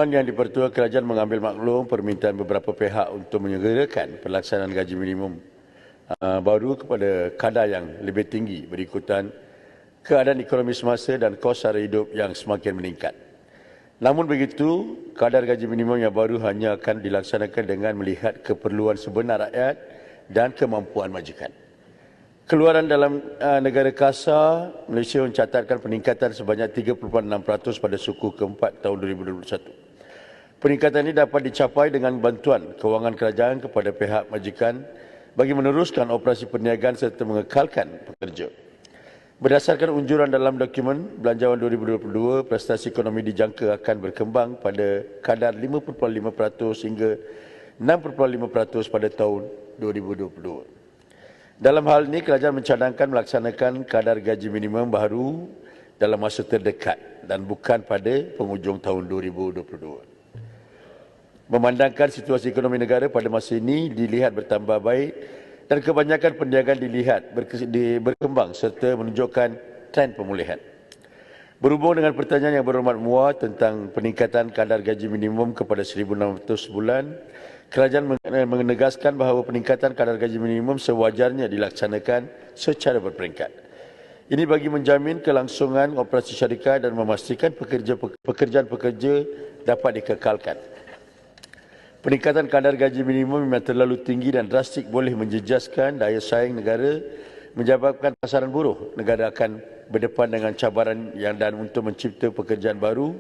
Yang dipertua, kerajaan mengambil maklum permintaan beberapa pihak untuk menyegerakan pelaksanaan gaji minimum baru kepada kadar yang lebih tinggi berikutan keadaan ekonomi semasa dan kos sara hidup yang semakin meningkat. Namun begitu, kadar gaji minimum yang baru hanya akan dilaksanakan dengan melihat keperluan sebenar rakyat dan kemampuan majikan. Keluaran dalam negara KASA, Malaysia mencatatkan peningkatan sebanyak 3.6% pada suku keempat tahun 2021. Peningkatan ini dapat dicapai dengan bantuan kewangan kerajaan kepada pihak majikan bagi meneruskan operasi perniagaan serta mengekalkan pekerja. Berdasarkan unjuran dalam dokumen Belanjawan 2022, prestasi ekonomi dijangka akan berkembang pada kadar 5.5% hingga 6.5% pada tahun 2022. Dalam hal ini, kerajaan mencadangkan melaksanakan kadar gaji minimum baru dalam masa terdekat dan bukan pada penghujung tahun 2022. Memandangkan situasi ekonomi negara pada masa ini dilihat bertambah baik dan kebanyakan perniagaan dilihat berkembang serta menunjukkan trend pemulihan. Berhubung dengan pertanyaan yang berhormat Muar tentang peningkatan kadar gaji minimum kepada 1,600 sebulan, kerajaan menegaskan bahawa peningkatan kadar gaji minimum sewajarnya dilaksanakan secara berperingkat. Ini bagi menjamin kelangsungan operasi syarikat dan memastikan pekerjaan-pekerja dapat dikekalkan. Peningkatan kadar gaji minimum memang terlalu tinggi dan drastik boleh menjejaskan daya saing negara, menyebabkan pasaran buruh. Negara akan berdepan dengan cabaran dan untuk mencipta pekerjaan baru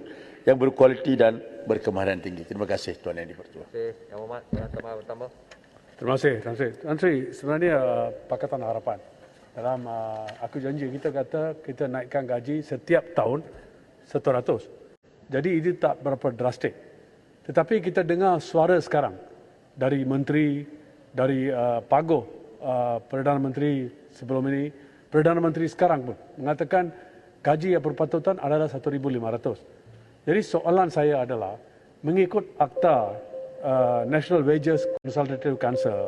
yang berkualiti dan berkemahiran tinggi. Terima kasih Tuan Yang di-Pertua. Yang Hormat, yang bertambah. Terima kasih, Tan Sri. Tan Sri, sebenarnya Pakatan Harapan. Dalam aku janji kita kata kita naikkan gaji setiap tahun 100. Jadi ini tak berapa drastik. Tetapi kita dengar suara sekarang dari Menteri, dari Pagoh, Perdana Menteri sebelum ini, Perdana Menteri sekarang pun mengatakan gaji yang berpatutan adalah 1,500. Jadi soalan saya adalah mengikut Akta National Wages Consultative Council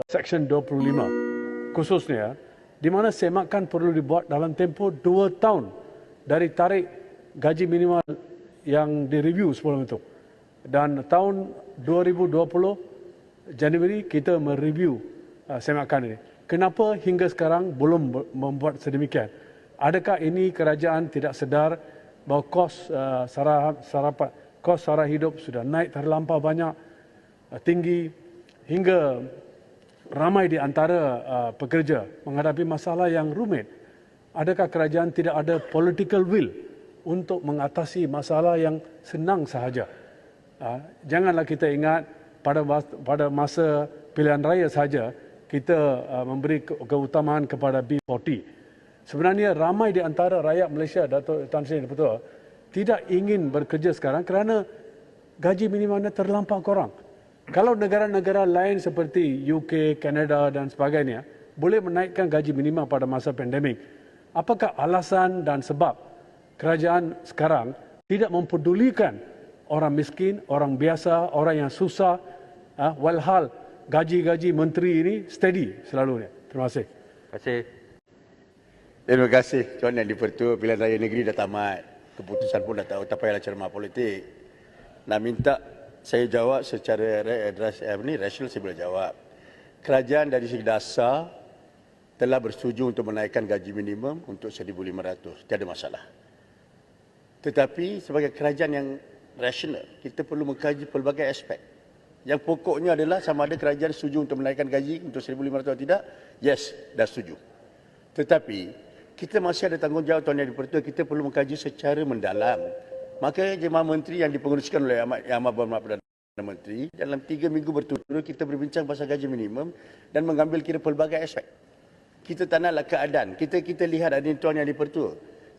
Section 25 khususnya, di mana semakan perlu dibuat dalam tempoh 2 tahun dari tarikh gaji minimal yang direview sebelum itu. Dan tahun 2020 Januari kita mereview semakan ini. Kenapa hingga sekarang belum membuat sedemikian? Adakah ini kerajaan tidak sedar bahawa kos sara hidup sudah naik terlampau banyak, tinggi, hingga ramai di antara pekerja menghadapi masalah yang rumit? Adakah kerajaan tidak ada political will untuk mengatasi masalah yang senang sahaja? Janganlah kita ingat pada masa pilihan raya saja kita memberi keutamaan kepada B40. Sebenarnya ramai di antara rakyat Malaysia, Dato' Tan Sri betul, tidak ingin bekerja sekarang kerana gaji minimalnya terlampau kurang. Kalau negara-negara lain seperti UK, Kanada dan sebagainya boleh menaikkan gaji minimum pada masa pandemik, apakah alasan dan sebab kerajaan sekarang tidak mempedulikan orang miskin, orang biasa, orang yang susah, walhal gaji-gaji menteri ini steady selalunya? Terima kasih. Terima kasih Tuan Yang di-Pertua. Pilihan raya negeri dah tamat. Keputusan pun dah tahu. Tak payahlah cermat politik. Nak minta saya jawab secara rasional, saya boleh jawab. Kerajaan dari segi dasar telah bersetuju untuk menaikkan gaji minimum untuk 1,500. Tiada masalah. Tetapi sebagai kerajaan yang rasional, kita perlu mengkaji pelbagai aspek. Yang pokoknya adalah sama ada kerajaan setuju untuk menaikkan gaji untuk 1,500 atau tidak. Yes, dah setuju. Tetapi kita masih ada tanggungjawab Tuan Yang di-Pertua, kita perlu mengkaji secara mendalam. Maka Jemaah Menteri yang dipengerusikan oleh Yang Amat Berhormat Perdana Menteri, dalam 3 minggu berturut-turut kita berbincang pasal gaji minimum dan mengambil kira pelbagai aspek. Kita tak naklah keadaan. Kita lihat ada Tuan Yang di-Pertua.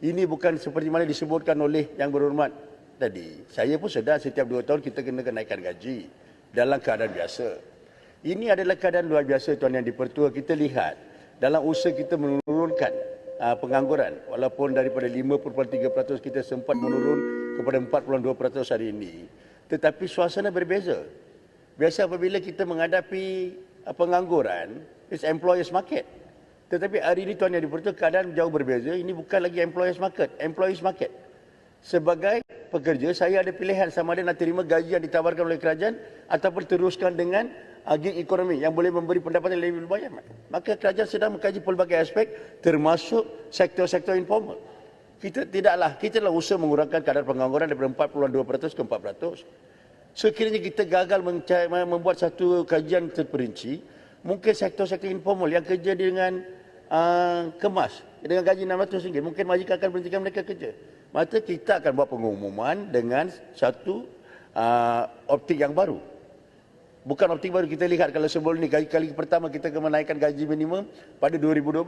Ini bukan seperti mana disebutkan oleh Yang Berhormat tadi. Saya pun sedar setiap 2 tahun kita kena naikkan gaji dalam keadaan biasa. Ini adalah keadaan luar biasa Tuan Yang di-Pertua. Kita lihat dalam usaha kita menurunkan pengangguran, walaupun daripada 5.3% kita sempat menurun kepada 4.2% hari ini. Tetapi suasana berbeza. Biasa apabila kita menghadapi pengangguran, it's employers market. Tetapi hari ini Tuan Yang di-Pertua keadaan jauh berbeza. Ini bukan lagi employers market, employees market. sebagai pekerja, saya ada pilihan sama ada nak terima gaji yang ditawarkan oleh kerajaan ataupun teruskan dengan gig ekonomi yang boleh memberi pendapatan lebih banyak. Maka kerajaan sedang mengkaji pelbagai aspek termasuk sektor-sektor informal. Kita telah usaha mengurangkan kadar pengangguran daripada 4.2% ke 4%. Sekiranya kita gagal membuat satu kajian terperinci, mungkin sektor-sektor informal yang kerja dengan kemas dengan gaji RM600, mungkin majikan akan berhentikan mereka kerja. Maka kita akan buat pengumuman dengan satu optik yang baru. Bukan optik baru, kita lihat kalau sebelum ni kali pertama kita akan menaikkan gaji minimum pada 2012.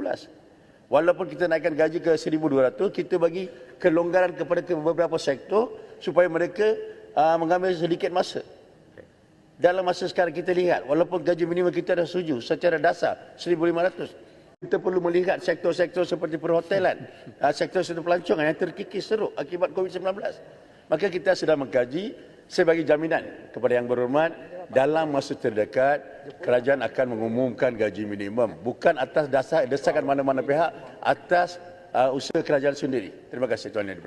Walaupun kita naikkan gaji ke 1,200, kita bagi kelonggaran kepada beberapa sektor supaya mereka mengambil sedikit masa. Dalam masa sekarang kita lihat, walaupun gaji minimum kita dah setuju secara dasar 1,500, kita perlu melihat sektor-sektor seperti perhotelan, sektor-sektor pelancongan yang terkikis teruk akibat COVID-19. Maka kita sedang mengkaji sebagai jaminan kepada yang berhormat, dalam masa terdekat kerajaan akan mengumumkan gaji minimum, bukan atas dasar desakan mana-mana pihak, atas usaha kerajaan sendiri. Terima kasih Tuan Yang Dipertuan.